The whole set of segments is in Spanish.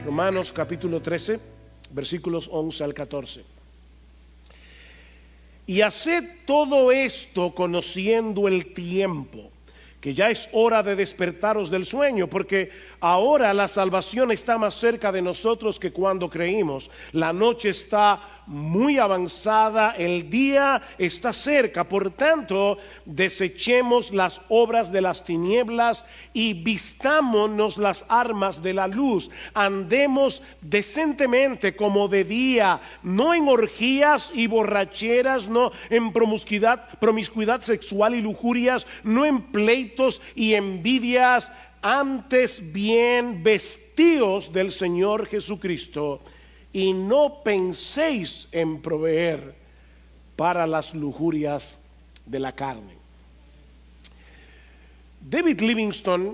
Romanos capítulo 13, versículos 11 al 14. Y haced todo esto conociendo el tiempo, que ya es hora de despertaros del sueño, porque ahora la salvación está más cerca de nosotros que cuando creímos. La noche está muy avanzada, el día está cerca. Por tanto, desechemos las obras de las tinieblas y vistámonos las armas de la luz. Andemos decentemente como de día, no en orgías y borracheras, no en promiscuidad sexual y lujurias, no en pleitos y envidias, antes bien vestíos del Señor Jesucristo y no penséis en proveer para las lujurias de la carne. David Livingstone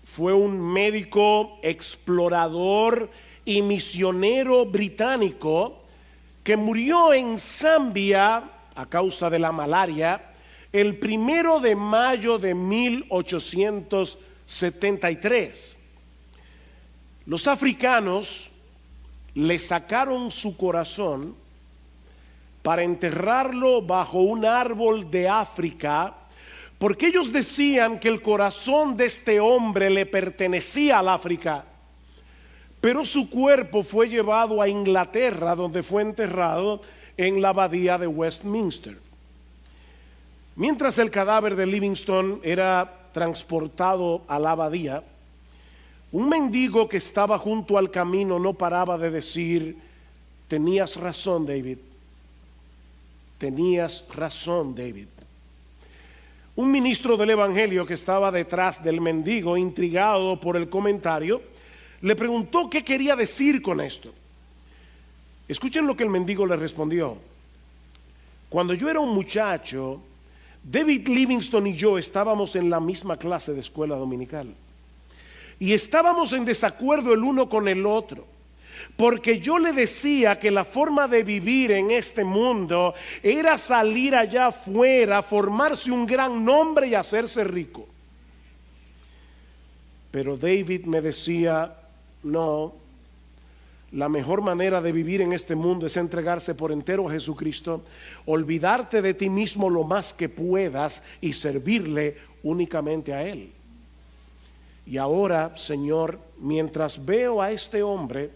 fue un médico, explorador y misionero británico que murió en Zambia a causa de la malaria el 1 de mayo de 1873. Los africanos le sacaron su corazón para enterrarlo bajo un árbol de África, porque ellos decían que el corazón de este hombre le pertenecía al África, pero su cuerpo fue llevado a Inglaterra, donde fue enterrado en la abadía de Westminster. Mientras el cadáver de Livingstone era transportado a la abadía, un mendigo que estaba junto al camino no paraba de decir: tenías razón, David, tenías razón, David. Un ministro del evangelio que estaba detrás del mendigo, intrigado por el comentario, le preguntó qué quería decir con esto. Escuchen lo que el mendigo le respondió: cuando yo era un muchacho, David Livingstone y yo estábamos en la misma clase de escuela dominical. Y estábamos en desacuerdo el uno con el otro, porque yo le decía que la forma de vivir en este mundo era salir allá afuera, formarse un gran nombre y hacerse rico. Pero David me decía: no, la mejor manera de vivir en este mundo es entregarse por entero a Jesucristo, olvidarte de ti mismo lo más que puedas y servirle únicamente a Él. Y ahora, Señor, mientras veo a este hombre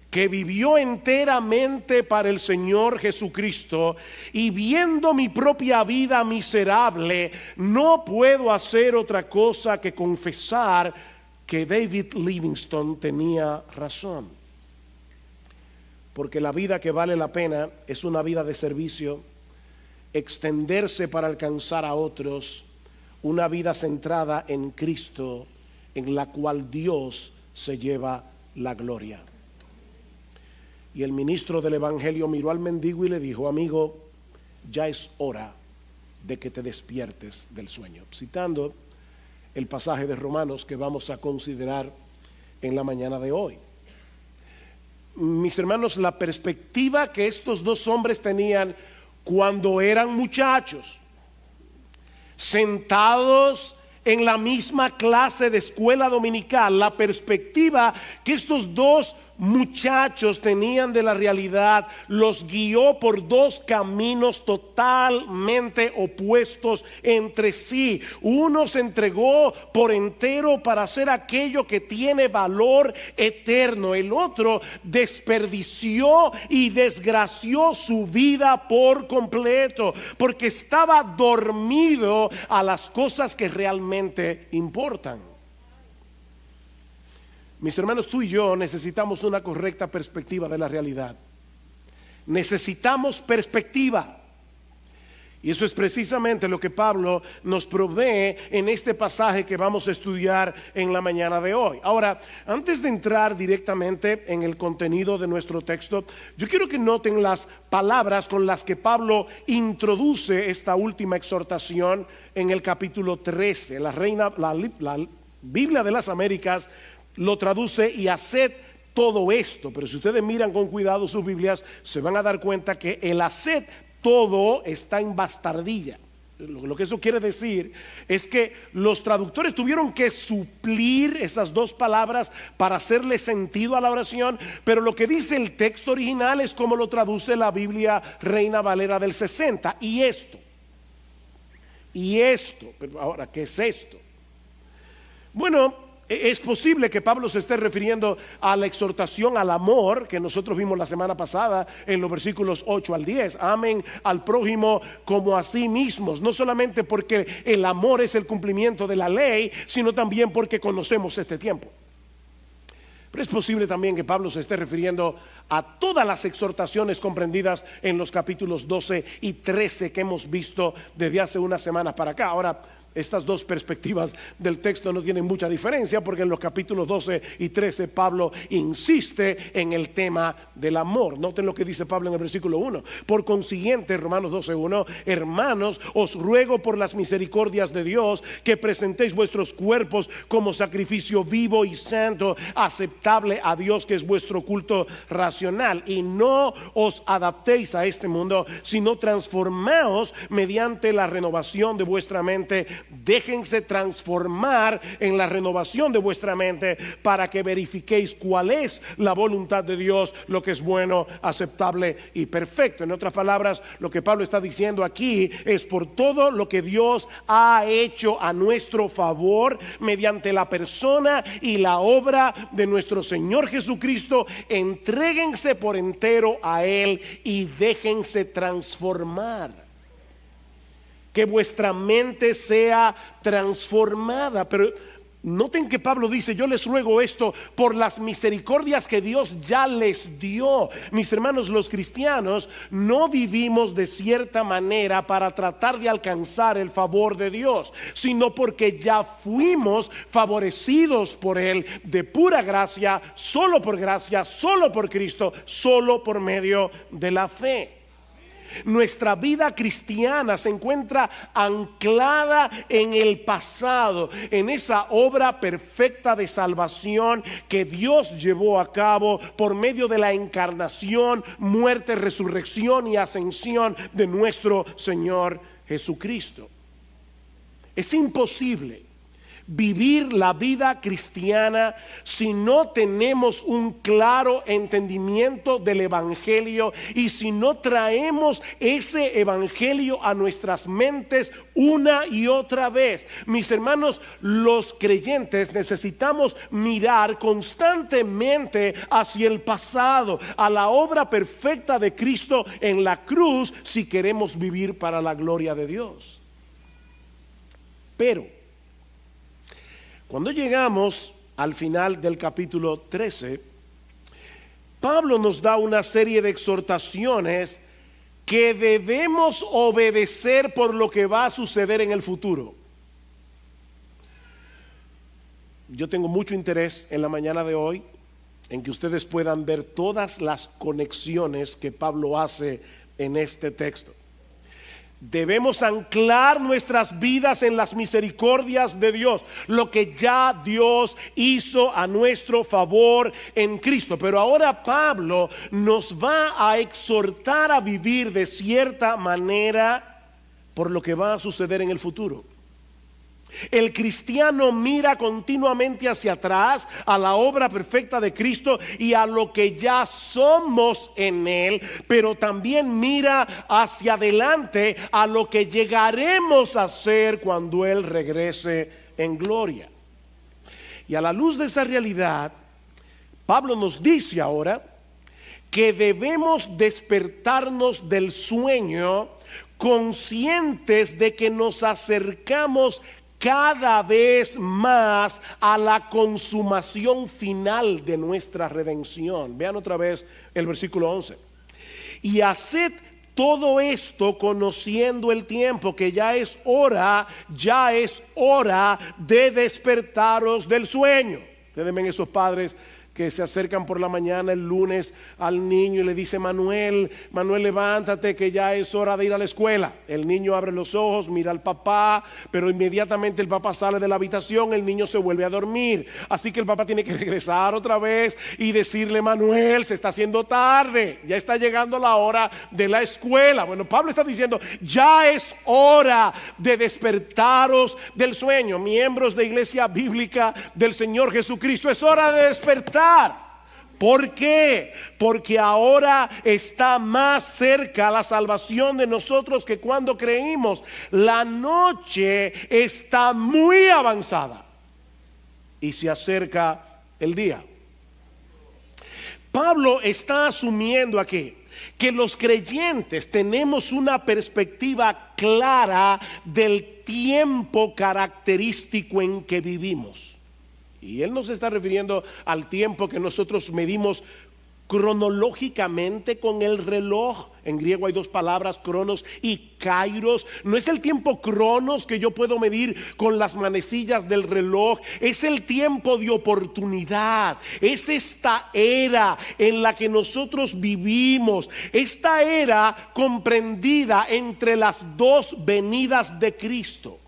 que vivió enteramente para el Señor Jesucristo y viendo mi propia vida miserable, no puedo hacer otra cosa que confesar que David Livingstone tenía razón. Porque la vida que vale la pena es una vida de servicio, extenderse para alcanzar a otros, una vida centrada en Cristo, en la cual Dios se lleva la gloria. Y el ministro del evangelio miró al mendigo y le dijo: amigo, ya es hora de que te despiertes del sueño. Citando el pasaje de Romanos que vamos a considerar en la mañana de hoy. Mis hermanos, la perspectiva que estos dos hombres tenían cuando eran muchachos, sentados en la misma clase de escuela dominical, la perspectiva que estos dos muchachos tenían de la realidad los guió por dos caminos totalmente opuestos entre sí. Uno se entregó por entero para hacer aquello que tiene valor eterno. El otro desperdició y desgració su vida por completo, porque estaba dormido a las cosas que realmente importan. Mis hermanos, tú y yo necesitamos una correcta perspectiva de la realidad. Necesitamos perspectiva. Y eso es precisamente lo que Pablo nos provee en este pasaje que vamos a estudiar en la mañana de hoy. Ahora, antes de entrar directamente en el contenido de nuestro texto, yo quiero que noten las palabras con las que Pablo introduce esta última exhortación en el capítulo 13. La Biblia de las Américas lo traduce: y haced todo esto. Pero si ustedes miran con cuidado sus Biblias, se van a dar cuenta que el haced todo está en bastardilla. Lo que eso quiere decir es que los traductores tuvieron que suplir esas dos palabras para hacerle sentido a la oración, pero lo que dice el texto original es como lo traduce la Biblia Reina Valera del 60. Y esto, pero ahora, ¿qué es esto? Bueno, es posible que Pablo se esté refiriendo a la exhortación al amor que nosotros vimos la semana pasada en los versículos 8 al 10. Amen al prójimo como a sí mismos, no solamente porque el amor es el cumplimiento de la ley, sino también porque conocemos este tiempo. Pero es posible también que Pablo se esté refiriendo a todas las exhortaciones comprendidas en los capítulos 12 y 13 que hemos visto desde hace unas semanas para acá. Ahora, estas dos perspectivas del texto no tienen mucha diferencia, porque en los capítulos 12 y 13 Pablo insiste en el tema del amor. Noten lo que dice Pablo en el versículo 1. Por consiguiente, Romanos 12:1, hermanos, os ruego por las misericordias de Dios que presentéis vuestros cuerpos como sacrificio vivo y santo, aceptable a Dios, que es vuestro culto racional. Y no os adaptéis a este mundo, sino transformaos mediante la renovación de vuestra mente. Déjense transformar en la renovación de vuestra mente para que verifiquéis cuál es la voluntad de Dios, lo que es bueno, aceptable y perfecto. En otras palabras, lo que Pablo está diciendo aquí es por todo lo que Dios ha hecho a nuestro favor mediante la persona y la obra de nuestro Señor Jesucristo. Entréguense por entero a Él y déjense transformar. Que vuestra mente sea transformada. Pero noten que Pablo dice: yo les ruego esto por las misericordias que Dios ya les dio. Mis hermanos, los cristianos no vivimos de cierta manera para tratar de alcanzar el favor de Dios, sino porque ya fuimos favorecidos por Él de pura gracia, solo por Cristo, solo por medio de la fe. Nuestra vida cristiana se encuentra anclada en el pasado, en esa obra perfecta de salvación que Dios llevó a cabo por medio de la encarnación, muerte, resurrección y ascensión de nuestro Señor Jesucristo. Es imposible vivir la vida cristiana si no tenemos un claro entendimiento del evangelio y si no traemos ese evangelio a nuestras mentes una y otra vez. Mis hermanos, los creyentes necesitamos mirar constantemente hacia el pasado, a la obra perfecta de Cristo en la cruz, si queremos vivir para la gloria de Dios. Pero cuando llegamos al final del capítulo 13, Pablo nos da una serie de exhortaciones que debemos obedecer por lo que va a suceder en el futuro. Yo tengo mucho interés en la mañana de hoy en que ustedes puedan ver todas las conexiones que Pablo hace en este texto. Debemos anclar nuestras vidas en las misericordias de Dios, lo que ya Dios hizo a nuestro favor en Cristo. Pero ahora Pablo nos va a exhortar a vivir de cierta manera por lo que va a suceder en el futuro. El cristiano mira continuamente hacia atrás a la obra perfecta de Cristo y a lo que ya somos en Él, pero también mira hacia adelante a lo que llegaremos a ser cuando Él regrese en gloria. Y a la luz de esa realidad, Pablo nos dice ahora que debemos despertarnos del sueño conscientes de que nos acercamos cada vez más a la consumación final de nuestra redención. Vean otra vez el versículo 11. Y haced todo esto conociendo el tiempo, que ya es hora de despertaros del sueño. Ustedes ven esos padres que se acercan por la mañana el lunes al niño y le dice: Manuel, levántate que ya es hora de ir a la escuela. El niño abre los ojos, mira al papá, pero inmediatamente el papá sale de la habitación, el niño se vuelve a dormir. Así que el papá tiene que regresar otra vez y decirle: Manuel, se está haciendo tarde, ya está llegando la hora de la escuela. Bueno, Pablo está diciendo: ya es hora de despertaros del sueño. Miembros de Iglesia Bíblica del Señor Jesucristo, es hora de despertar. ¿Por qué? Porque ahora está más cerca la salvación de nosotros que cuando creímos. La noche está muy avanzada y se acerca el día. Pablo está asumiendo aquí que los creyentes tenemos una perspectiva clara del tiempo característico en que vivimos. Y él no se está refiriendo al tiempo que nosotros medimos cronológicamente con el reloj. En griego hay dos palabras, cronos y kairos. No es el tiempo cronos que yo puedo medir con las manecillas del reloj. Es el tiempo de oportunidad. Es esta era en la que nosotros vivimos. Esta era comprendida entre las dos venidas de Cristo.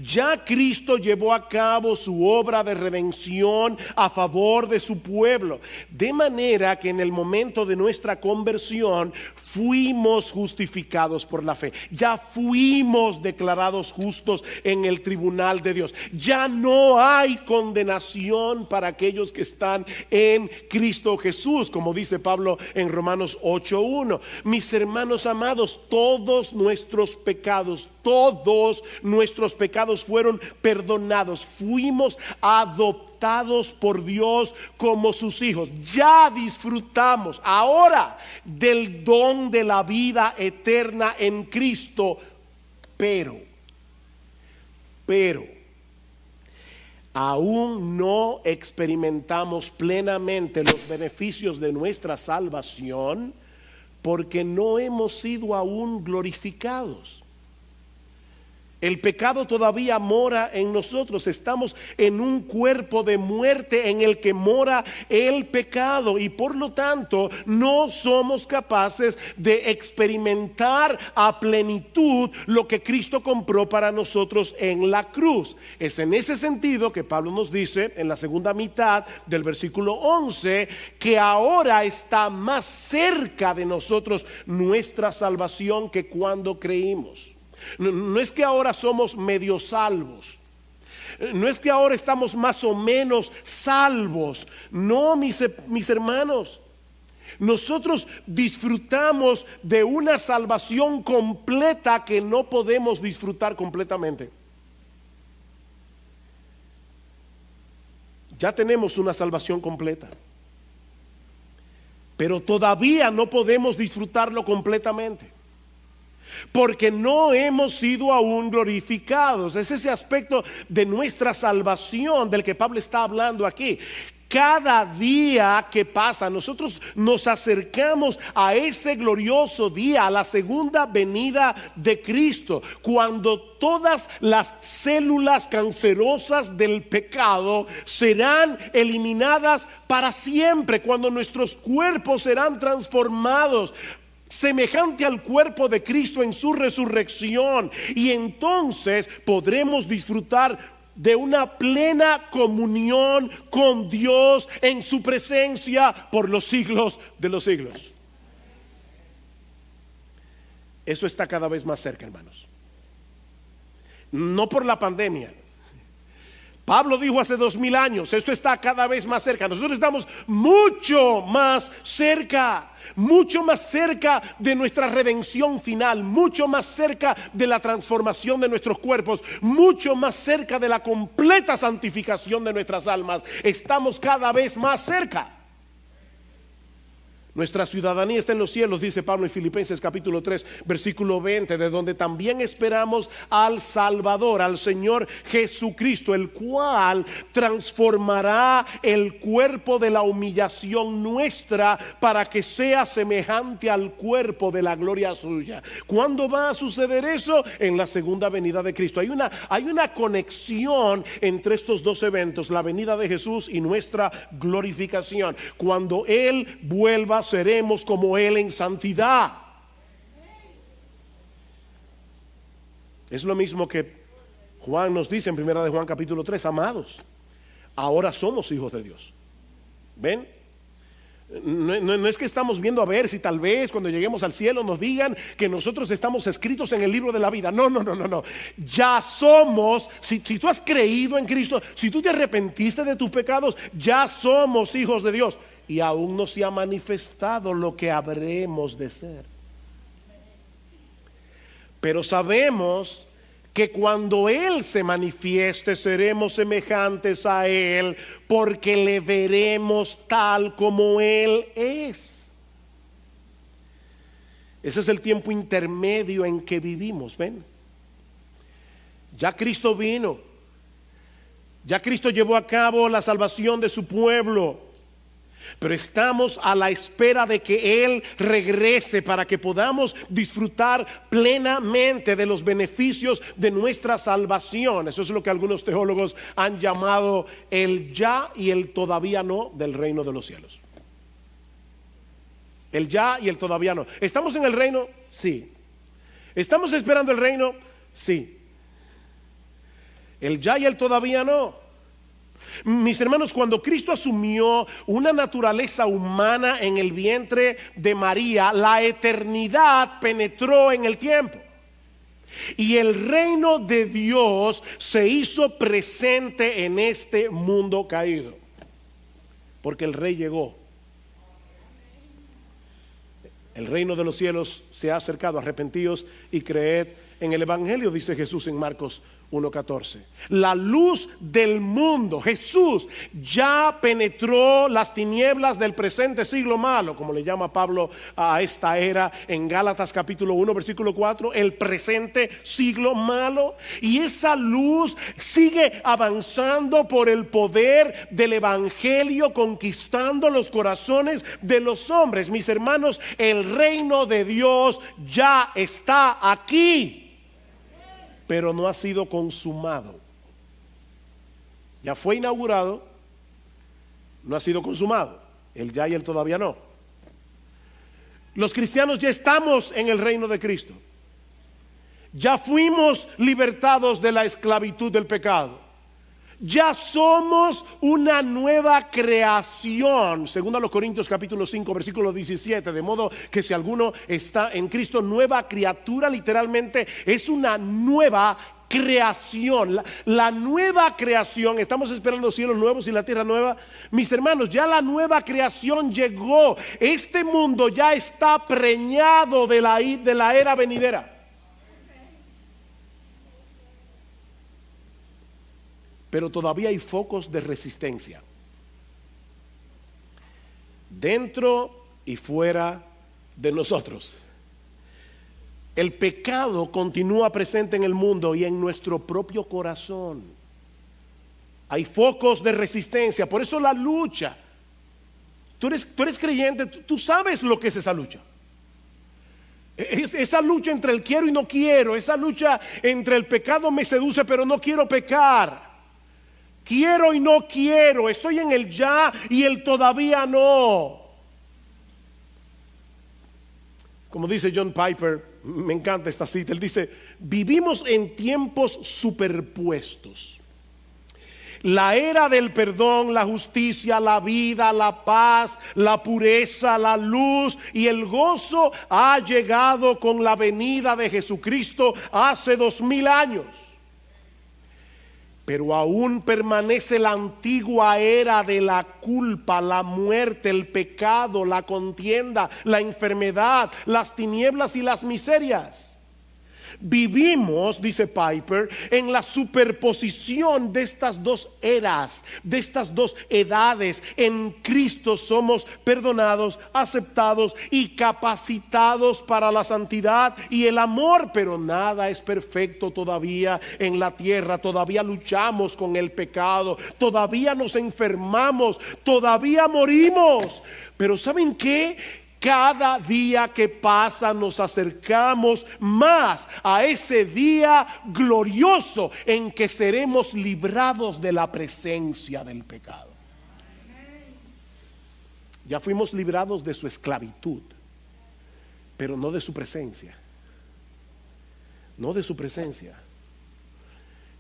Ya Cristo llevó a cabo su obra de redención a favor de su pueblo, de manera que en el momento de nuestra conversión fuimos justificados por la fe. Ya fuimos declarados justos en el tribunal de Dios. Ya no hay condenación para aquellos que están en Cristo Jesús, como dice Pablo en Romanos 8:1. Mis hermanos amados, todos nuestros pecados fueron perdonados. Fuimos adoptados por Dios como sus hijos. Ya disfrutamos ahora del don de la vida eterna en Cristo. Pero aún no experimentamos plenamente los beneficios de nuestra salvación porque no hemos sido aún glorificados. El pecado todavía mora en nosotros. Estamos en un cuerpo de muerte en el que mora el pecado, y por lo tanto no somos capaces de experimentar a plenitud lo que Cristo compró para nosotros en la cruz. Es en ese sentido que Pablo nos dice en la segunda mitad del versículo 11 que ahora está más cerca de nosotros nuestra salvación que cuando creímos. No es que ahora somos medio salvos, no es que ahora estamos más o menos salvos. No, mis hermanos, nosotros disfrutamos de una salvación completa que no podemos disfrutar completamente. Ya tenemos una salvación completa, pero todavía no podemos disfrutarlo completamente, porque no hemos sido aún glorificados. Es ese aspecto de nuestra salvación del que Pablo está hablando aquí. Cada día que pasa, nosotros nos acercamos a ese glorioso día, a la segunda venida de Cristo, cuando todas las células cancerosas del pecado serán eliminadas para siempre, cuando nuestros cuerpos serán transformados semejante al cuerpo de Cristo en su resurrección, y entonces podremos disfrutar de una plena comunión con Dios en su presencia por los siglos de los siglos. Eso está cada vez más cerca, hermanos. No por la pandemia. Pablo dijo hace 2000 años, esto está cada vez más cerca. Nosotros estamos mucho más cerca de nuestra redención final, mucho más cerca de la transformación de nuestros cuerpos, mucho más cerca de la completa santificación de nuestras almas. Estamos cada vez más cerca. Nuestra ciudadanía está en los cielos, dice Pablo en Filipenses capítulo 3, versículo 20, de donde también esperamos al Salvador, al Señor Jesucristo, el cual transformará el cuerpo de la humillación nuestra para que sea semejante al cuerpo de la gloria suya. ¿Cuándo va a suceder eso? En la segunda venida de Cristo. Hay una conexión entre estos dos eventos, la venida de Jesús y nuestra glorificación. Cuando Él vuelva, seremos como Él en santidad. Es lo mismo que Juan nos dice en primera de Juan capítulo 3, amados, ahora somos hijos de Dios. ¿Ven? No es que estamos viendo a ver si tal vez cuando lleguemos al cielo nos digan que nosotros estamos escritos en el libro de la vida. No. Ya somos, si tú has creído en Cristo, si tú te arrepentiste de tus pecados, ya somos hijos de Dios. Y aún no se ha manifestado lo que habremos de ser. Pero sabemos que cuando Él se manifieste seremos semejantes a Él, porque le veremos tal como Él es. Ese es el tiempo intermedio en que vivimos, ¿ven? Ya Cristo vino, ya Cristo llevó a cabo la salvación de su pueblo. Pero estamos a la espera de que Él regrese para que podamos disfrutar plenamente de los beneficios de nuestra salvación. Eso es lo que algunos teólogos han llamado el ya y el todavía no del reino de los cielos. El ya y el todavía no. ¿Estamos en el reino? Sí. ¿Estamos esperando el reino? Sí. El ya y el todavía no. Mis hermanos, cuando Cristo asumió una naturaleza humana en el vientre de María, la eternidad penetró en el tiempo. Y el reino de Dios se hizo presente en este mundo caído. Porque el Rey llegó. El reino de los cielos se ha acercado, arrepentíos y creed en el Evangelio, dice Jesús en Marcos 1:14. La luz del mundo, Jesús, ya penetró las tinieblas del presente siglo malo, como le llama Pablo a esta era en Gálatas capítulo 1 versículo 4, el presente siglo malo. Y esa luz sigue avanzando por el poder del Evangelio, conquistando los corazones de los hombres. Mis hermanos, el reino de Dios ya está aquí, pero no ha sido consumado. Ya fue inaugurado, no ha sido consumado. El ya y el todavía no. Los cristianos ya estamos en el reino de Cristo. Ya fuimos libertados de la esclavitud del pecado. Ya somos una nueva creación, según a los Corintios capítulo 5 versículo 17, de modo que si alguno está en Cristo, nueva criatura literalmente es una nueva creación. La nueva creación, estamos esperando cielos nuevos y la tierra nueva. Mis hermanos, ya la nueva creación llegó. Este mundo ya está preñado de la era venidera. Pero todavía hay focos de resistencia, dentro y fuera de nosotros. El pecado continúa presente en el mundo y en nuestro propio corazón. Hay focos de resistencia, por eso la lucha. Tú eres creyente, tú sabes lo que es esa lucha. Esa lucha entre el quiero y no quiero, esa lucha entre el pecado me seduce pero no quiero pecar. Quiero y no quiero, estoy en el ya y el todavía no. Como dice John Piper, me encanta esta cita, él dice: vivimos en tiempos superpuestos. La era del perdón, la justicia, la vida, la paz, la pureza, la luz y el gozo ha llegado con la venida de Jesucristo hace 2000 años. Pero aún permanece la antigua era de la culpa, la muerte, el pecado, la contienda, la enfermedad, las tinieblas y las miserias. Vivimos, dice Piper, en la superposición de estas dos eras, de estas dos edades. En Cristo somos perdonados, aceptados y capacitados para la santidad y el amor, pero nada es perfecto todavía en la tierra. Todavía luchamos con el pecado, todavía nos enfermamos, todavía morimos. Pero ¿saben qué? Cada día que pasa nos acercamos más a ese día glorioso en que seremos librados de la presencia del pecado. Ya fuimos librados de su esclavitud, pero no de su presencia. No de su presencia.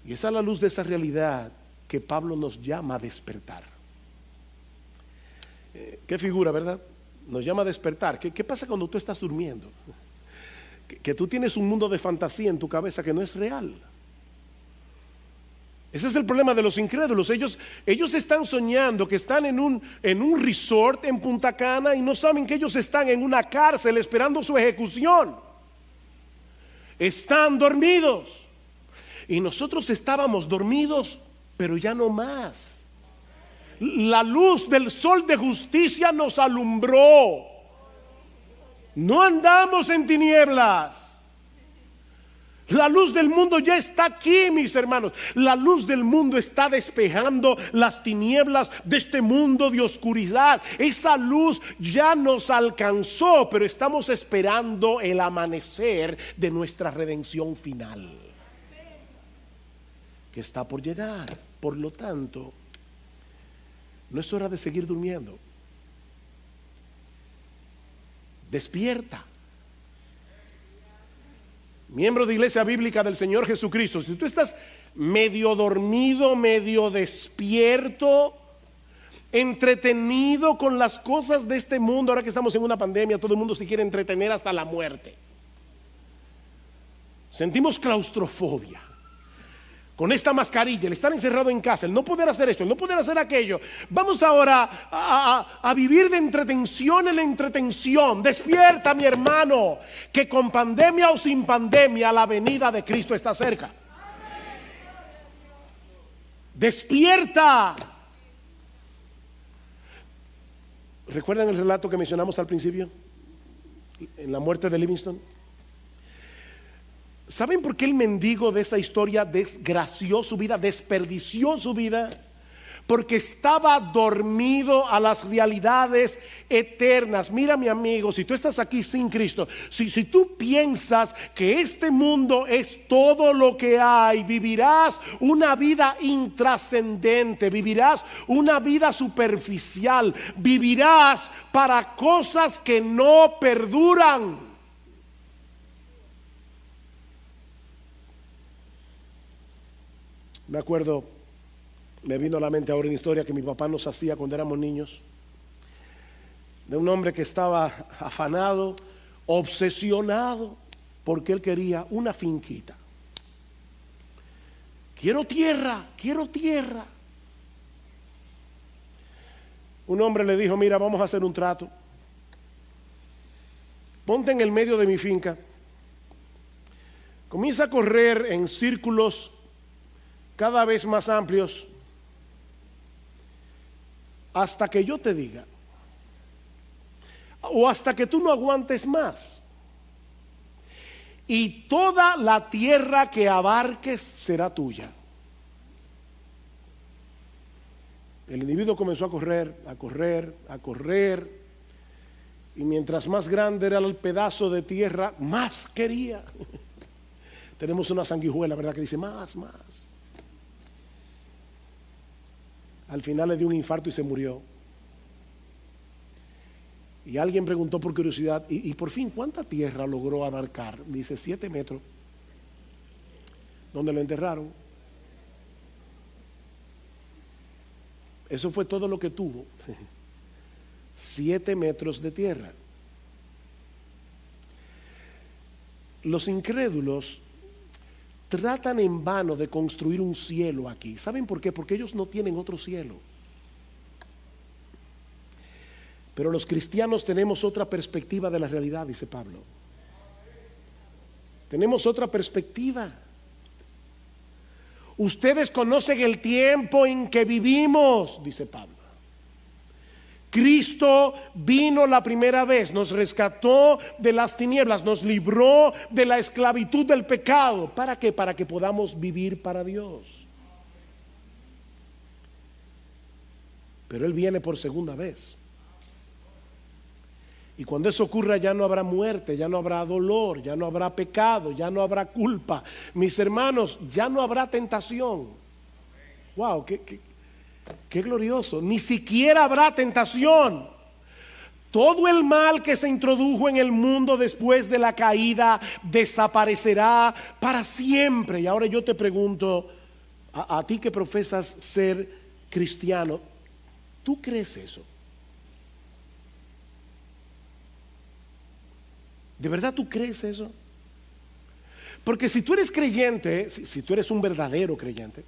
Y es a la luz de esa realidad que Pablo nos llama a despertar. Qué figura, ¿verdad? Nos llama a despertar. ¿Qué pasa cuando tú estás durmiendo? Que tú tienes un mundo de fantasía en tu cabeza que no es real. Ese es el problema de los incrédulos. Ellos están soñando que están en un resort en Punta Cana y no saben que ellos están en una cárcel esperando su ejecución. Están dormidos. Y nosotros estábamos dormidos, pero ya no más. La luz del sol de justicia nos alumbró. No andamos en tinieblas. La luz del mundo ya está aquí, mis hermanos. La luz del mundo está despejando las tinieblas de este mundo de oscuridad. Esa luz ya nos alcanzó, pero estamos esperando el amanecer de nuestra redención final, que está por llegar. Por lo tanto, no es hora de seguir durmiendo. Despierta. Miembro de Iglesia Bíblica del Señor Jesucristo, si tú estás medio dormido, medio despierto, entretenido con las cosas de este mundo, ahora que estamos en una pandemia, todo el mundo se quiere entretener hasta la muerte. Sentimos claustrofobia con esta mascarilla, el estar encerrado en casa, el no poder hacer esto, el no poder hacer aquello. Vamos ahora a vivir de entretención en la entretención. Despierta, mi hermano, que con pandemia o sin pandemia la venida de Cristo está cerca. Despierta. ¿Recuerdan el relato que mencionamos al principio? En la muerte de Livingstone. ¿Saben por qué el mendigo de esa historia desgració su vida, desperdició su vida? Porque estaba dormido a las realidades eternas. Mira, mi amigo, si tú estás aquí sin Cristo, si tú piensas que este mundo es todo lo que hay, vivirás una vida intrascendente, vivirás una vida superficial, vivirás para cosas que no perduran. Me acuerdo, me vino a la mente ahora una historia que mi papá nos hacía cuando éramos niños, de un hombre que estaba afanado, obsesionado, porque él quería una finquita. Quiero tierra, quiero tierra. Un hombre le dijo: mira, vamos a hacer un trato. Ponte en el medio de mi finca, comienza a correr en círculos cada vez más amplios hasta que yo te diga, o hasta que tú no aguantes más, y toda la tierra que abarques será tuya. El individuo comenzó a correr, a correr, a correr, y mientras más grande era el pedazo de tierra, más quería. Tenemos una sanguijuela, ¿verdad?, que dice más, más. Al final le dio un infarto y se murió. Y alguien preguntó por curiosidad, y por fin, ¿cuánta tierra logró abarcar? Dice 7 metros. ¿Dónde lo enterraron? Eso fue todo lo que tuvo. 7 metros de tierra. Los incrédulos tratan en vano de construir un cielo aquí. ¿Saben por qué? Porque ellos no tienen otro cielo. Pero los cristianos tenemos otra perspectiva de la realidad, dice Pablo. tenemos otra perspectiva. Ustedes conocen el tiempo en que vivimos, dice Pablo. Cristo vino la primera vez, nos rescató de las tinieblas, nos libró de la esclavitud del pecado. ¿Para qué? Para que podamos vivir para Dios. Pero Él viene por segunda vez. Y cuando eso ocurra ya no habrá muerte, ya no habrá dolor, ya no habrá pecado, ya no habrá culpa. Mis hermanos, ya no habrá tentación. Wow, qué glorioso. Ni siquiera habrá tentación. Todo el mal que se introdujo en el mundo después de la caída desaparecerá para siempre. Y ahora yo te pregunto, a ti que profesas ser cristiano, ¿tú crees eso? ¿De verdad tú crees eso? Porque si tú eres creyente, si tú eres un verdadero creyente,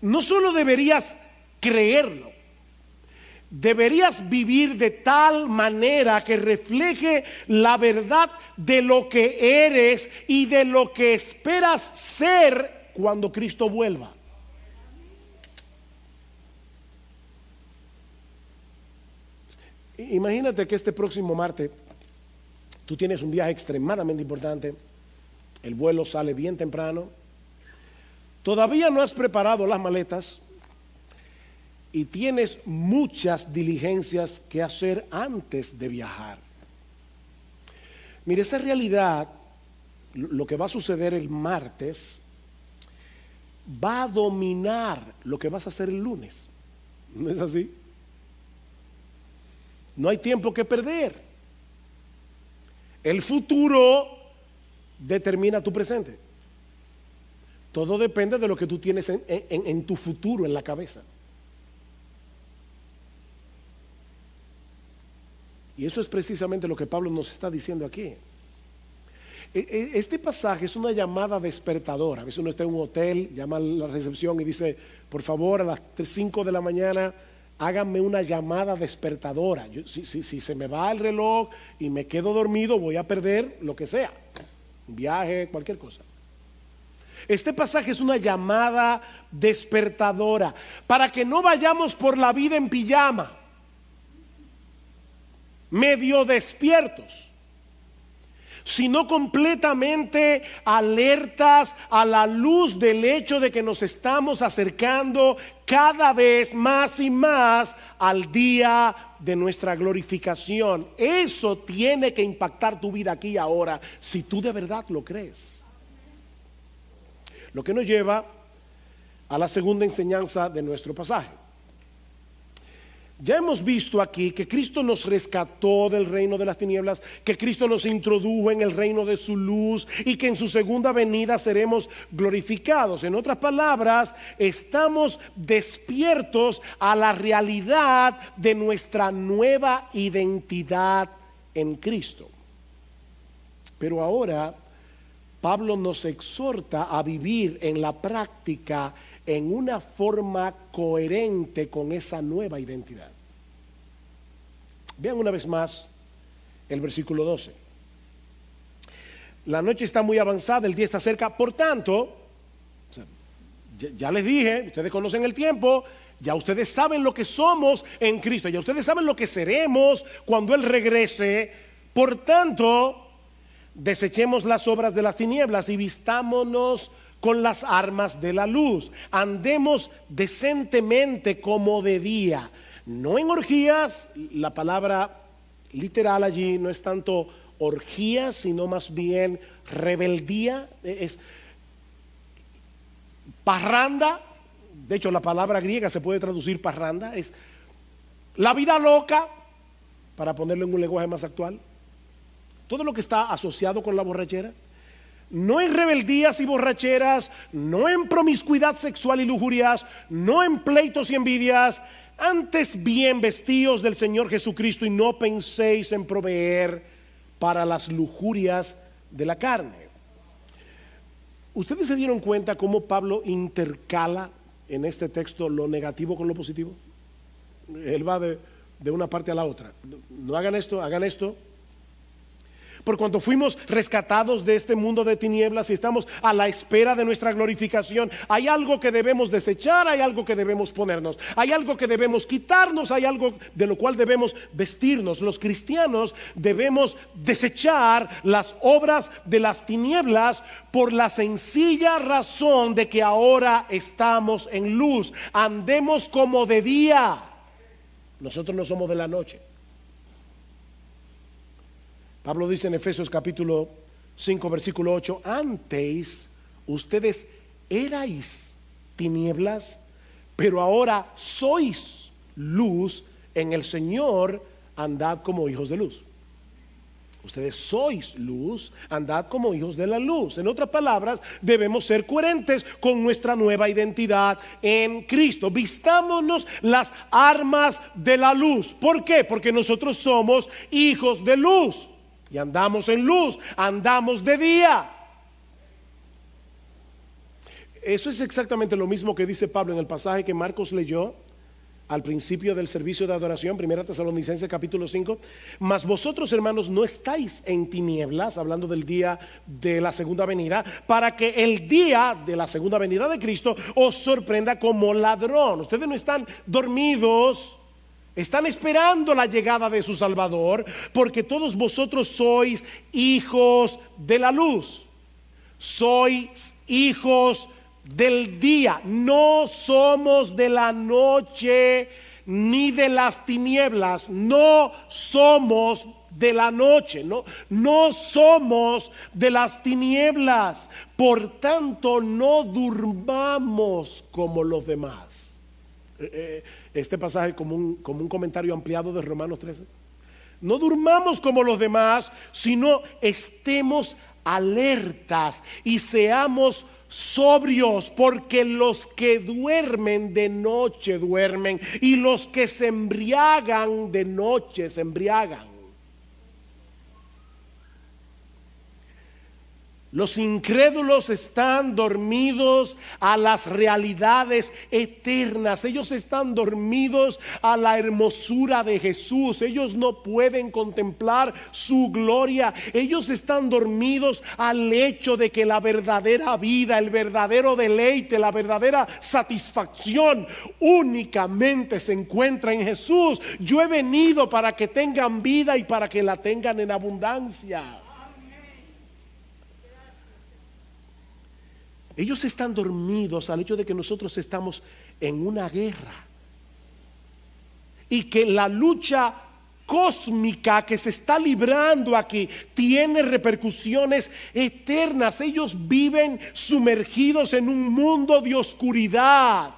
no solo deberías creerlo, deberías vivir de tal manera que refleje la verdad de lo que eres y de lo que esperas ser cuando Cristo vuelva. Imagínate que este próximo martes tú tienes un viaje extremadamente importante, el vuelo sale bien temprano, todavía no has preparado las maletas y tienes muchas diligencias que hacer antes de viajar. Mire, esa realidad, lo que va a suceder el martes, va a dominar lo que vas a hacer el lunes. ¿No es así? No hay tiempo que perder. El futuro determina tu presente. Todo depende de lo que tú tienes en tu futuro, en la cabeza. Y eso es precisamente lo que Pablo nos está diciendo aquí. Este pasaje es una llamada despertadora. A veces uno está en un hotel, llama a la recepción y dice, por favor, a las 5 de la mañana, háganme una llamada despertadora. Si se me va el reloj y me quedo dormido, voy a perder lo que sea. Un viaje, cualquier cosa. Este pasaje es una llamada despertadora para que no vayamos por la vida en pijama, medio despiertos, sino completamente alertas a la luz del hecho de que nos estamos acercando cada vez más y más al día de nuestra glorificación. Eso tiene que impactar tu vida aquí y ahora, si tú de verdad lo crees. Lo que nos lleva a la segunda enseñanza de nuestro pasaje. Ya hemos visto aquí que Cristo nos rescató del reino de las tinieblas, que Cristo nos introdujo en el reino de su luz y que en su segunda venida seremos glorificados. En otras palabras, estamos despiertos a la realidad de nuestra nueva identidad en Cristo. Pero ahora Pablo nos exhorta a vivir en la práctica en una forma coherente con esa nueva identidad. Vean una vez más el versículo 12. La noche está muy avanzada, el día está cerca, por tanto, ya les dije, ustedes conocen el tiempo, ya ustedes saben lo que somos en Cristo, ya ustedes saben lo que seremos cuando Él regrese. Por tanto, desechemos las obras de las tinieblas y vistámonos con las armas de la luz. Andemos decentemente como de día, no en orgías. La palabra literal allí no es tanto orgía, sino más bien rebeldía, es parranda. De hecho, la palabra griega se puede traducir parranda, es la vida loca, para ponerlo en un lenguaje más actual. Todo lo que está asociado con la borrachera. No en rebeldías y borracheras, no en promiscuidad sexual y lujurias, no en pleitos y envidias, antes bien vestíos del Señor Jesucristo y no penséis en proveer para las lujurias de la carne. ¿Ustedes se dieron cuenta cómo Pablo intercala en este texto lo negativo con lo positivo? Él va de una parte a la otra. No hagan esto, hagan esto. por cuanto fuimos rescatados de este mundo de tinieblas y estamos a la espera de nuestra glorificación, hay algo que debemos desechar, hay algo que debemos ponernos, hay algo que debemos quitarnos, hay algo de lo cual debemos vestirnos. Los cristianos debemos desechar las obras de las tinieblas por la sencilla razón de que ahora estamos en luz. Andemos como de día. Nosotros no somos de la noche. Pablo dice en Efesios capítulo 5 versículo 8: antes ustedes erais tinieblas, pero ahora sois luz en el Señor, andad como hijos de luz. Ustedes sois luz, andad como hijos de la luz. En otras palabras, debemos ser coherentes con nuestra nueva identidad en Cristo. Vistámonos las armas de la luz. ¿Por qué? Porque nosotros somos hijos de luz y andamos en luz, andamos de día. Eso es exactamente lo mismo que dice Pablo en el pasaje que Marcos leyó al principio del servicio de adoración, 1 Tesalonicenses capítulo 5. Mas vosotros, hermanos, no estáis en tinieblas, hablando del día de la segunda venida, para que el día de la segunda venida de Cristo os sorprenda como ladrón. Ustedes no están dormidos, están esperando la llegada de su Salvador, porque todos vosotros sois hijos de la luz, sois hijos del día. No somos de la noche ni de las tinieblas. No somos de la noche, no somos de las tinieblas. Por tanto, no durmamos como los demás. Este pasaje como un comentario ampliado de Romanos 13. No durmamos como los demás, sino estemos alertas y seamos sobrios, porque los que duermen de noche duermen, y los que se embriagan de noche se embriagan. Los incrédulos están dormidos a las realidades eternas. Ellos están dormidos a la hermosura de Jesús. Ellos no pueden contemplar su gloria. Ellos están dormidos al hecho de que la verdadera vida, el verdadero deleite, la verdadera satisfacción únicamente se encuentra en Jesús. Yo he venido para que tengan vida y para que la tengan en abundancia. Ellos están dormidos al hecho de que nosotros estamos en una guerra y que la lucha cósmica que se está librando aquí tiene repercusiones eternas. Ellos viven sumergidos en un mundo de oscuridad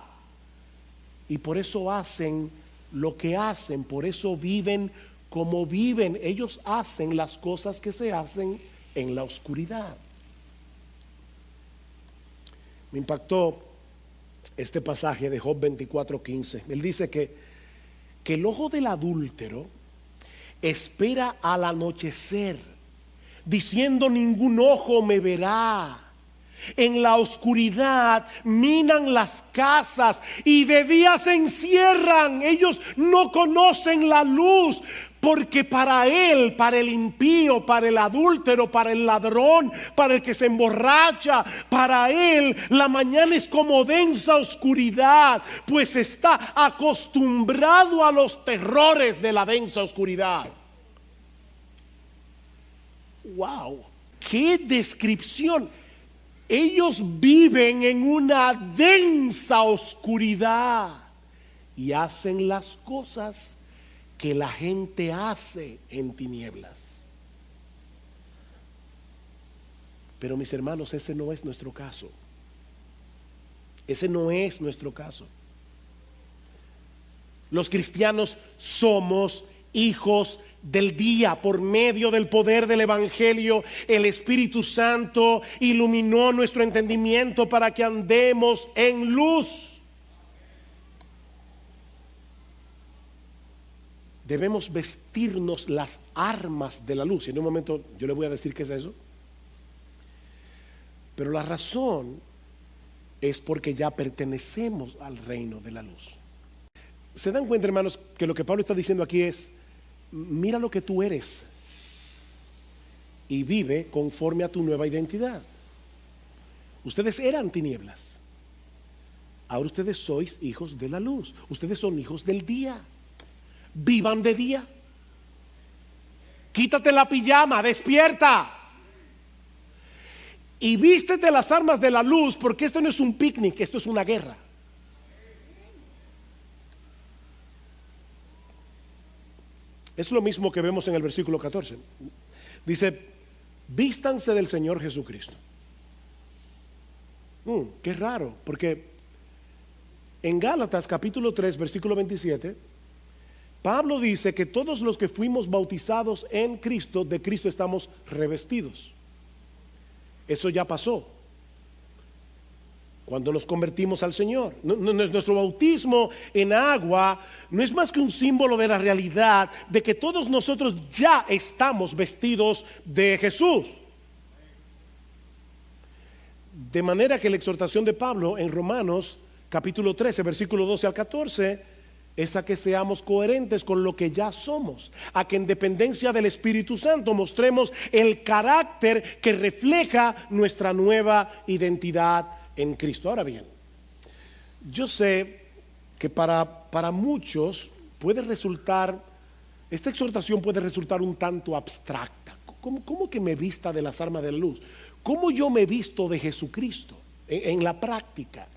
y por eso hacen lo que hacen, por eso viven como viven. Ellos hacen las cosas que se hacen en la oscuridad. Me impactó este pasaje de Job 24:15. Él dice que el ojo del adúltero espera al anochecer, diciendo: ningún ojo me verá. En la oscuridad minan las casas y de día se encierran. Ellos no conocen la luz, porque para él, para el impío, para el adúltero, para el ladrón, para el que se emborracha, para él la mañana es como densa oscuridad, pues está acostumbrado a los terrores de la densa oscuridad. ¡Wow! ¡Qué descripción! Ellos viven en una densa oscuridad y hacen las cosas que la gente hace en tinieblas. Pero mis hermanos, ese no es nuestro caso. Ese no es nuestro caso. Los cristianos somos hijos del día. Por medio del poder del Evangelio, el Espíritu Santo iluminó nuestro entendimiento para que andemos en luz. Debemos vestirnos las armas de la luz. Y en un momento yo le voy a decir qué es eso. Pero la razón es porque ya pertenecemos al reino de la luz. ¿Se dan cuenta, hermanos, que lo que Pablo está diciendo aquí es: mira lo que tú eres? y vive conforme a tu nueva identidad. Ustedes eran tinieblas, ahora ustedes sois hijos de la luz. Ustedes son hijos del día. Vivan de día. Quítate la pijama, despierta y vístete las armas de la luz, porque esto no es un picnic, esto es una guerra. Es lo mismo que vemos en el versículo 14. Dice: vístanse del Señor Jesucristo. Qué raro, porque en Gálatas capítulo 3 versículo 27 Pablo dice que todos los que fuimos bautizados en Cristo, de Cristo estamos revestidos. Eso ya pasó cuando nos convertimos al Señor. Nuestro bautismo en agua no es más que un símbolo de la realidad de que todos nosotros ya estamos vestidos de Jesús. De manera que la exhortación de Pablo en Romanos capítulo 13 versículo 12 al 14 es a que seamos coherentes con lo que ya somos, a que en dependencia del Espíritu Santo mostremos el carácter que refleja nuestra nueva identidad en Cristo. Ahora bien, yo sé que para muchos puede resultar, esta exhortación puede resultar un tanto abstracta. ¿Cómo que me vista de las armas de la luz? ¿Cómo yo me visto de Jesucristo en la práctica?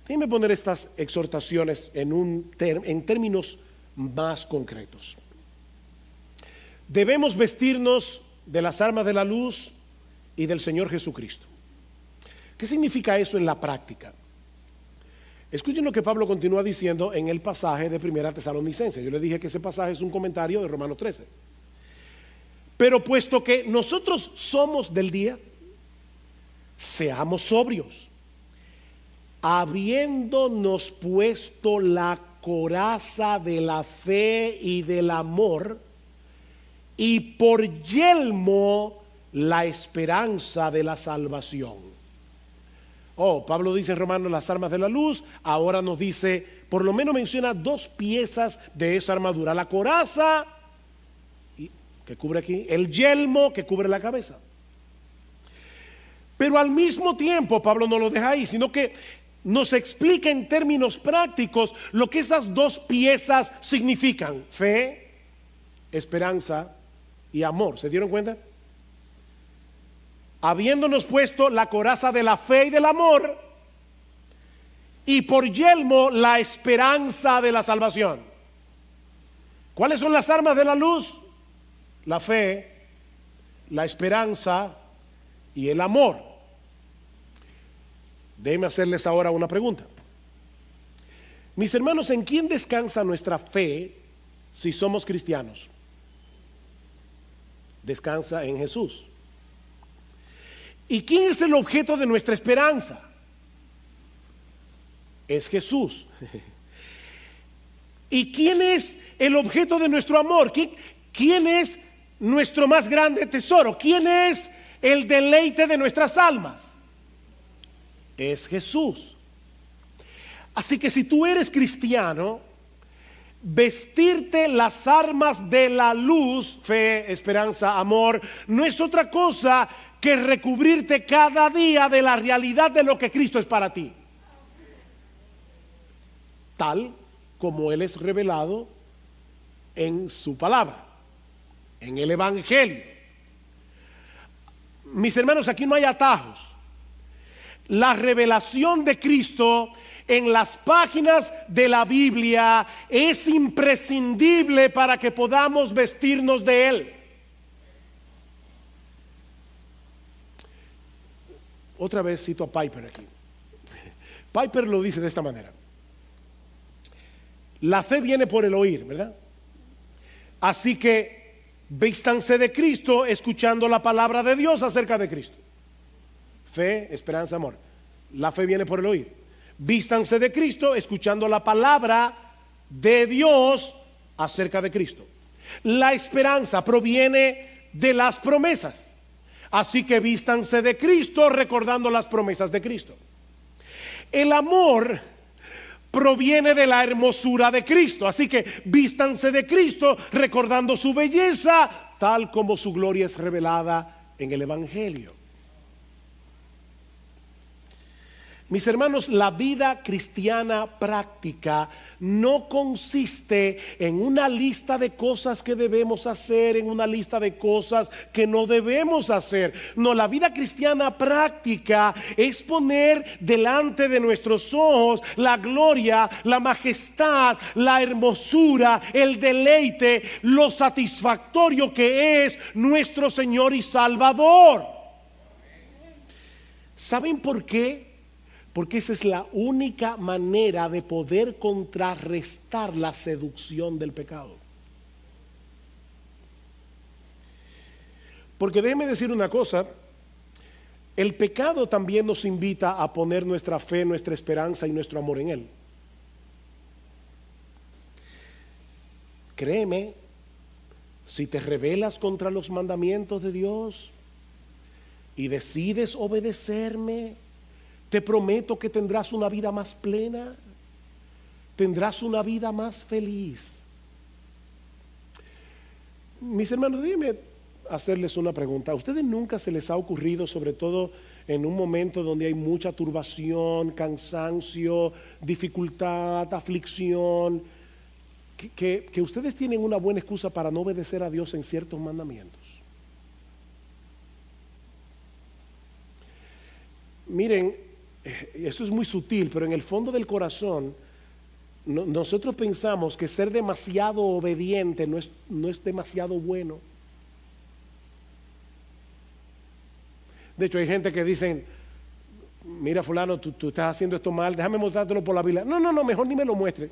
Déjenme poner estas exhortaciones en términos más concretos. Debemos vestirnos de las armas de la luz y del Señor Jesucristo. ¿Qué significa eso en la práctica? Escuchen lo que Pablo continúa diciendo en el pasaje de 1 Tesalonicenses. Yo le dije que ese pasaje es un comentario de Romanos 13. Pero puesto que nosotros somos del día, seamos sobrios, habiéndonos puesto la coraza de la fe y del amor, y por yelmo la esperanza de la salvación. Pablo dice en Romanos las armas de la luz, ahora nos dice, por lo menos menciona dos piezas de esa armadura: la coraza que cubre aquí, el yelmo que cubre la cabeza. Pero al mismo tiempo Pablo no lo deja ahí, sino que nos explica en términos prácticos lo que esas dos piezas significan: fe, esperanza y amor. ¿Se dieron cuenta? Habiéndonos puesto la coraza de la fe y del amor, y por yelmo la esperanza de la salvación. ¿Cuáles son las armas de la luz? La fe, la esperanza y el amor. Déjenme hacerles ahora una pregunta. Mis hermanos, ¿en quién descansa nuestra fe si somos cristianos? Descansa en Jesús. ¿Y quién es el objeto de nuestra esperanza? Es Jesús. ¿Y quién es el objeto de nuestro amor? ¿Quién es nuestro más grande tesoro? ¿Quién es el deleite de nuestras almas? Es Jesús. Así que si tú eres cristiano, vestirte las armas de la luz, fe, esperanza, amor, no es otra cosa que recubrirte cada día de la realidad de lo que Cristo es para ti, tal como Él es revelado en su palabra, en el Evangelio. Mis hermanos, aquí no hay atajos. La revelación de Cristo en las páginas de la Biblia es imprescindible para que podamos vestirnos de Él. Otra vez cito a Piper aquí. Piper lo dice de esta manera: la fe viene por el oír, ¿verdad? Así que vístanse de Cristo escuchando la palabra de Dios acerca de Cristo. Fe, esperanza, amor. La fe viene por el oír. Vístanse de Cristo escuchando la palabra de Dios acerca de Cristo. La esperanza proviene de las promesas. Así que vístanse de Cristo recordando las promesas de Cristo. El amor proviene de la hermosura de Cristo. Así que vístanse de Cristo recordando su belleza, tal como su gloria es revelada en el Evangelio. Mis hermanos, la vida cristiana práctica no consiste en una lista de cosas que debemos hacer, en una lista de cosas que no debemos hacer. No, la vida cristiana práctica es poner delante de nuestros ojos la gloria, la majestad, la hermosura, el deleite, lo satisfactorio que es nuestro Señor y Salvador. ¿Saben por qué? Porque esa es la única manera de poder contrarrestar la seducción del pecado. Porque déjeme decir una cosa, el pecado también nos invita a poner nuestra fe, nuestra esperanza y nuestro amor en Él. Créeme, si te rebelas contra los mandamientos de Dios y decides obedecerme, te prometo que tendrás una vida más plena, tendrás una vida más feliz. Mis hermanos, déjenme hacerles una pregunta. ¿A ustedes nunca se les ha ocurrido, sobre todo en un momento donde hay mucha turbación, cansancio, dificultad, aflicción, que ustedes tienen una buena excusa para no obedecer a Dios en ciertos mandamientos? Miren, esto es muy sutil, pero en el fondo del corazón nosotros pensamos que ser demasiado obediente no es demasiado bueno. De hecho, hay gente que dicen, mira fulano, tú estás haciendo esto mal, déjame mostrártelo por la Biblia. No, mejor ni me lo muestre.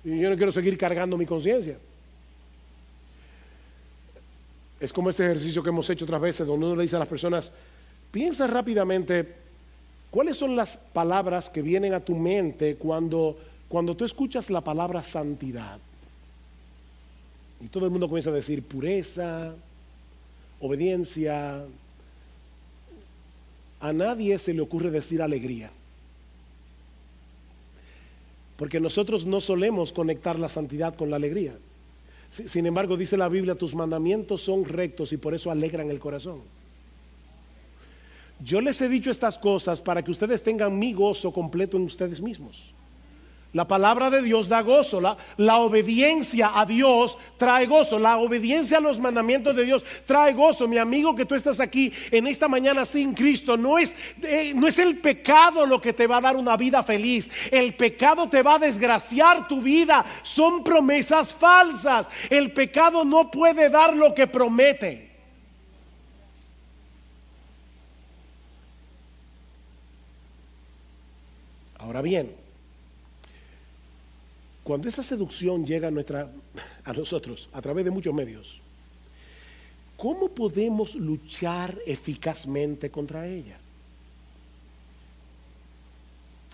Yo no quiero seguir cargando mi conciencia. Es como ese ejercicio que hemos hecho otras veces, donde uno le dice a las personas, piensa rápidamente, ¿cuáles son las palabras que vienen a tu mente cuando tú escuchas la palabra santidad? Y todo el mundo comienza a decir pureza, obediencia. A nadie se le ocurre decir alegría. Porque nosotros no solemos conectar la santidad con la alegría. Sin embargo, dice la Biblia, tus mandamientos son rectos y por eso alegran el corazón. Yo les he dicho estas cosas para que ustedes tengan mi gozo completo en ustedes mismos. La palabra de Dios da gozo, la obediencia a Dios trae gozo, la obediencia a los mandamientos de Dios trae gozo. Mi amigo, que tú estás aquí en esta mañana sin Cristo, no es el pecado lo que te va a dar una vida feliz. El pecado te va a desgraciar tu vida, son promesas falsas. El pecado no puede dar lo que promete. Ahora bien, cuando esa seducción llega a nosotros a través de muchos medios, ¿cómo podemos luchar eficazmente contra ella?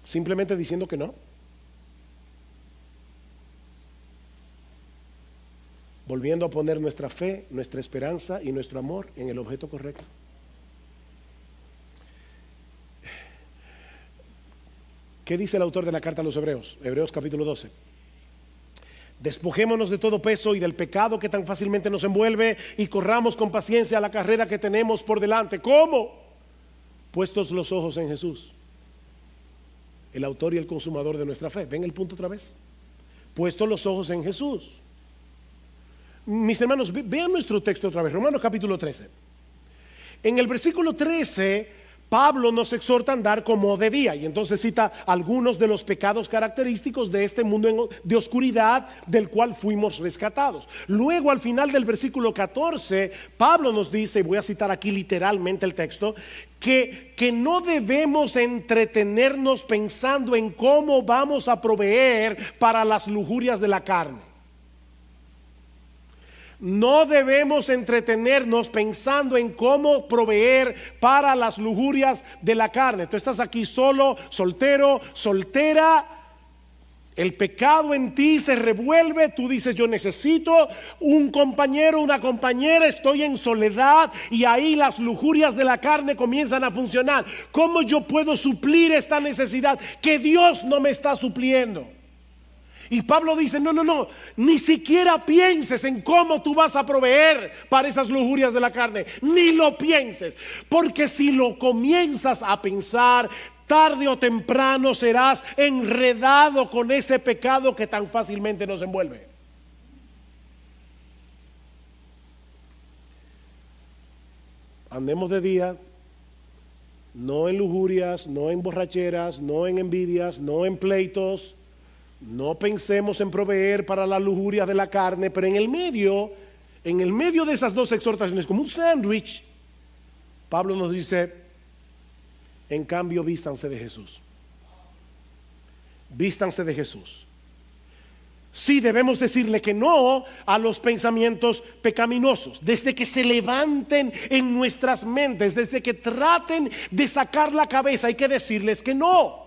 Simplemente diciendo que no. Volviendo a poner nuestra fe, nuestra esperanza y nuestro amor en el objeto correcto. ¿Qué dice el autor de la carta a los Hebreos? Hebreos capítulo 12. Despojémonos de todo peso y del pecado que tan fácilmente nos envuelve y corramos con paciencia la carrera que tenemos por delante. ¿Cómo? Puestos los ojos en Jesús, el autor y el consumador de nuestra fe. ¿Ven el punto otra vez? Puestos los ojos en Jesús. Mis hermanos, vean nuestro texto otra vez, Romanos capítulo 13. En el versículo 13, Pablo nos exhorta a andar como de día, y entonces cita algunos de los pecados característicos de este mundo de oscuridad del cual fuimos rescatados. Luego, al final del versículo 14, Pablo nos dice, y voy a citar aquí literalmente el texto, que no debemos entretenernos pensando en cómo vamos a proveer para las lujurias de la carne. No debemos entretenernos pensando en cómo proveer para las lujurias de la carne. Tú estás aquí solo, soltero, soltera, El pecado en ti se revuelve, tú dices yo necesito un compañero, una compañera, estoy en soledad y ahí las lujurias de la carne comienzan a funcionar. ¿Cómo yo puedo suplir esta necesidad que Dios no me está supliendo? Y Pablo dice, no, ni siquiera pienses en cómo tú vas a proveer para esas lujurias de la carne, ni lo pienses, porque si lo comienzas a pensar, tarde o temprano serás enredado con ese pecado que tan fácilmente nos envuelve. Andemos de día, no en lujurias, no en borracheras, no en envidias, no en pleitos. No pensemos en proveer para la lujuria de la carne, pero en el medio de esas dos exhortaciones, como un sándwich, Pablo nos dice, en cambio, vístanse de Jesús. Vístanse de Jesús. Sí, debemos decirle que no a los pensamientos pecaminosos, desde que se levanten en nuestras mentes, desde que traten de sacar la cabeza, hay que decirles que no.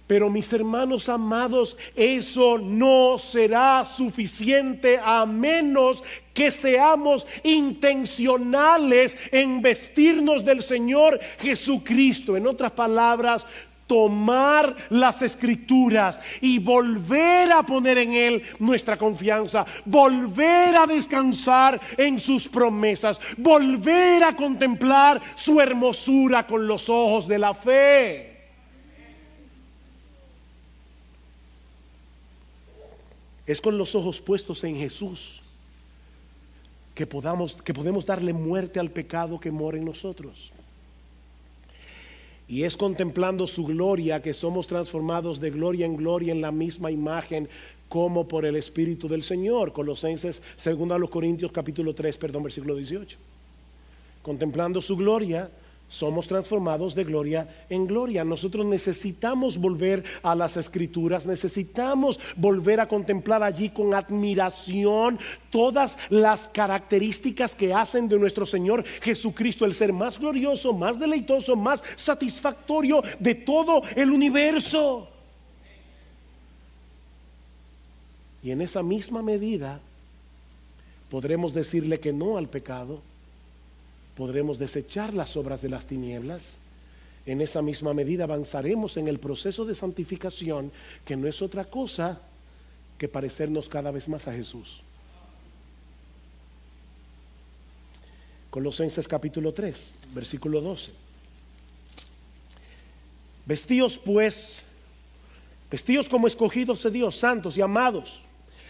Pero mis hermanos amados, eso no será suficiente a menos que seamos intencionales en vestirnos del Señor Jesucristo. En otras palabras, tomar las Escrituras y volver a poner en Él nuestra confianza, volver a descansar en sus promesas, volver a contemplar su hermosura con los ojos de la fe. Es con los ojos puestos en Jesús que podemos darle muerte al pecado que mora en nosotros. Y es contemplando su gloria que somos transformados de gloria en gloria en la misma imagen como por el Espíritu del Señor. Colosenses, 2 Corintios capítulo 3, versículo 18. Contemplando su gloria, somos transformados de gloria en gloria. Nosotros necesitamos volver a las Escrituras, necesitamos volver a contemplar allí con admiración todas las características que hacen de nuestro Señor Jesucristo el ser más glorioso, más deleitoso, más satisfactorio de todo el universo. Y en esa misma medida podremos decirle que no al pecado. Podremos desechar las obras de las tinieblas. En esa misma medida avanzaremos en el proceso de santificación, que no es otra cosa que parecernos cada vez más a Jesús. Colosenses capítulo 3, versículo 12. Vestíos como escogidos de Dios, santos y amados,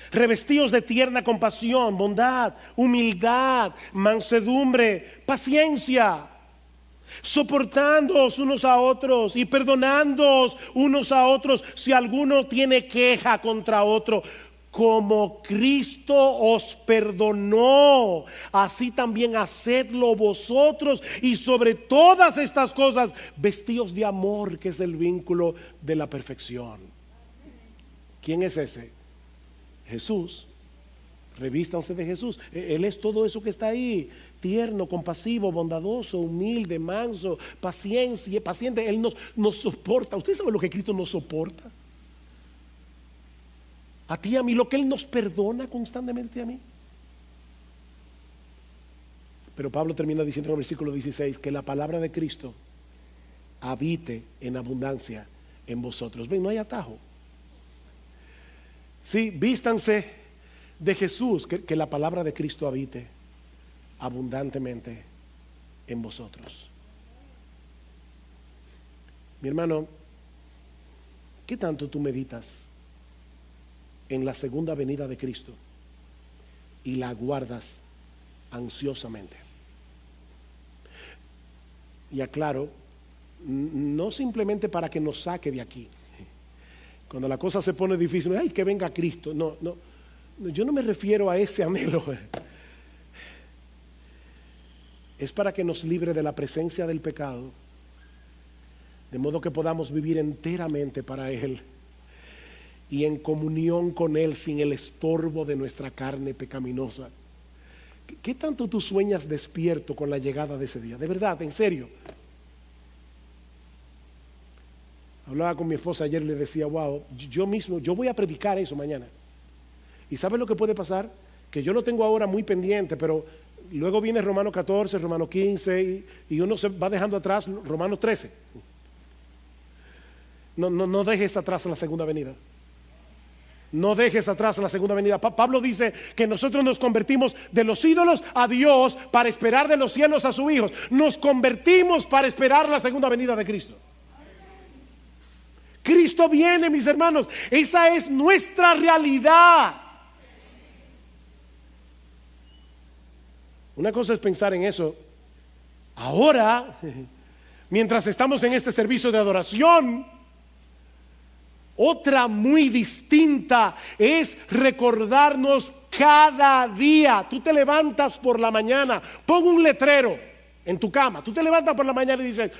revestidos de tierna compasión, bondad, humildad, mansedumbre, paciencia, soportándoos unos a otros y perdonándoos unos a otros si alguno tiene queja contra otro. Como Cristo os perdonó, así también hacedlo vosotros. Y sobre todas estas cosas, vestíos de amor, que es el vínculo de la perfección. ¿Quién es ese? Jesús. Revístanse de Jesús. Él es todo eso que está ahí: tierno, compasivo, bondadoso, humilde, manso, paciente. Él nos soporta. ¿Usted sabe lo que Cristo nos soporta? A ti, a mí, lo que Él nos perdona constantemente a mí. Pero Pablo termina diciendo en el versículo 16 que la palabra de Cristo habite en abundancia en vosotros. Ven, no hay atajo. Sí, vístanse de Jesús, que la palabra de Cristo habite abundantemente en vosotros. Mi hermano, ¿qué tanto tú meditas en la segunda venida de Cristo y la aguardas ansiosamente? Y aclaro, no simplemente para que nos saque de aquí. Cuando la cosa se pone difícil, ay, que venga Cristo. No, yo no me refiero a ese anhelo. Es para que nos libre de la presencia del pecado, de modo que podamos vivir enteramente para Él y en comunión con Él, sin el estorbo de nuestra carne pecaminosa. ¿Qué tanto tú sueñas despierto con la llegada de ese día? De verdad, en serio. Hablaba con mi esposa ayer y le decía, wow, yo voy a predicar eso mañana. ¿Y sabes lo que puede pasar? Que yo lo tengo ahora muy pendiente, pero luego viene Romanos 14, Romanos 15 y uno se va dejando atrás Romanos 13. No dejes atrás la segunda venida. No dejes atrás la segunda venida. Pablo dice que nosotros nos convertimos de los ídolos a Dios para esperar de los cielos a sus hijos. Nos convertimos para esperar la segunda venida de Cristo. Cristo viene, mis hermanos. Esa es nuestra realidad. Una cosa es pensar en eso ahora, mientras estamos en este servicio de adoración. Otra muy distinta es recordarnos cada día. Tú te levantas por la mañana, pon un letrero en tu cama. Tú te levantas por la mañana y dices,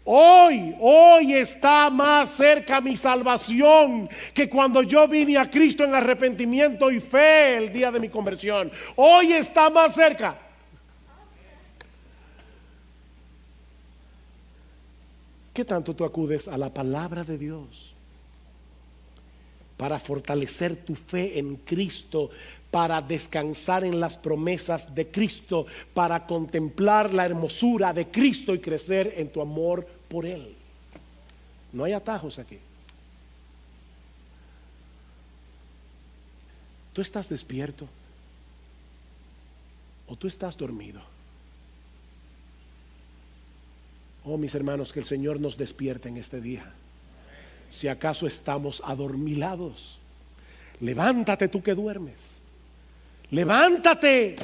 hoy está más cerca mi salvación que cuando yo vine a Cristo en arrepentimiento y fe el día de mi conversión. Hoy está más cerca. ¿Qué tanto tú acudes a la palabra de Dios para fortalecer tu fe en Cristo, para descansar en las promesas de Cristo, para contemplar la hermosura de Cristo y crecer en tu amor por Él? No hay atajos aquí. ¿Tú estás despierto o tú estás dormido? Oh, mis hermanos, que el Señor nos despierte en este día. Si acaso estamos adormilados, levántate tú que duermes. Levántate.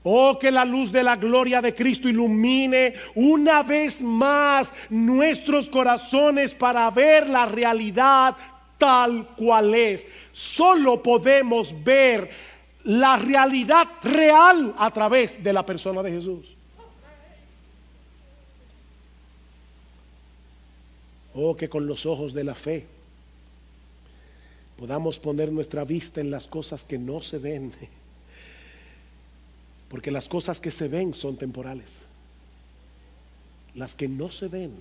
Oh, que la luz de la gloria de Cristo ilumine una vez más nuestros corazones para ver la realidad tal cual es. Solo podemos ver la realidad real a través de la persona de Jesús. Oh, que con los ojos de la fe podamos poner nuestra vista en las cosas que no se ven, porque las cosas que se ven son temporales. Las que no se ven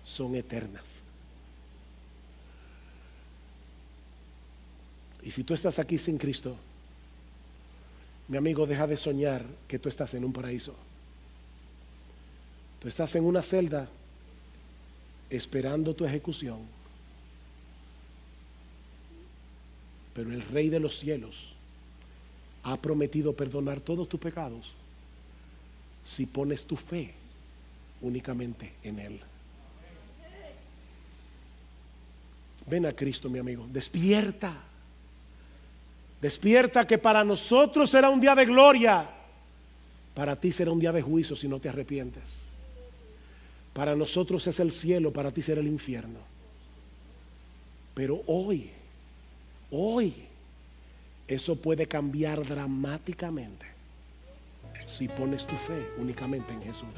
son eternas. Y si tú estás aquí sin Cristo, mi amigo, deja de soñar que tú estás en un paraíso. Tú estás en una celda esperando tu ejecución, pero el Rey de los cielos ha prometido perdonar todos tus pecados si pones tu fe únicamente en Él. Ven a Cristo, mi amigo, despierta. Despierta, que para nosotros será un día de gloria, para ti será un día de juicio si no te arrepientes. Para nosotros es el cielo, para ti será el infierno. Pero hoy, eso puede cambiar dramáticamente si pones tu fe únicamente en Jesús.